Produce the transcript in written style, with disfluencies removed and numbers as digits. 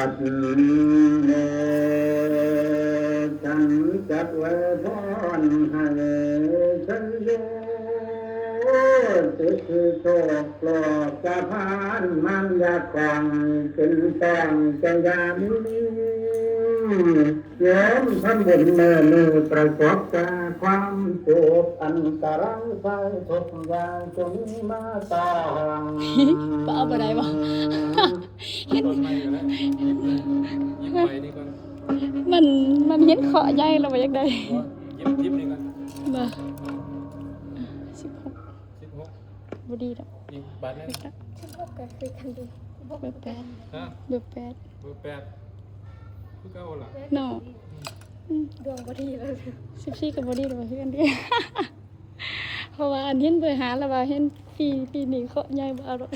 ดเดฉันจัดไว้พรให้ฉันโยติคือโชคโลกสะพานมันยากกว่างขึ้นต้องจะยามโยมทำบุญเมื่อมือประกอบจากความสุขอันตรายไปทุกอย่างจงมาตอง ป้าเอาไปไหนบ่ ต้นไม้กันแล้วยิ้มไปนี่ก่อน มันเห็นเคาะใหญ่แล้วบ่อยากได้ ยิ้มนี่ก่อน บ่16 16บ่ดีดอก นี่บาทนั้น ก็คือกันดี เบอร์8 ฮะ เบอร์8 เบอร์8คือเก่าล่ะ เนาะ ดวงบ่ดีเลย 14ก็บ่ดีดอกคือกันเด้อ เพราะว่าอันเห็นเบอร์5แล้วว่าเห็นปีนี้เคาะใหญ่บ่เอาดอก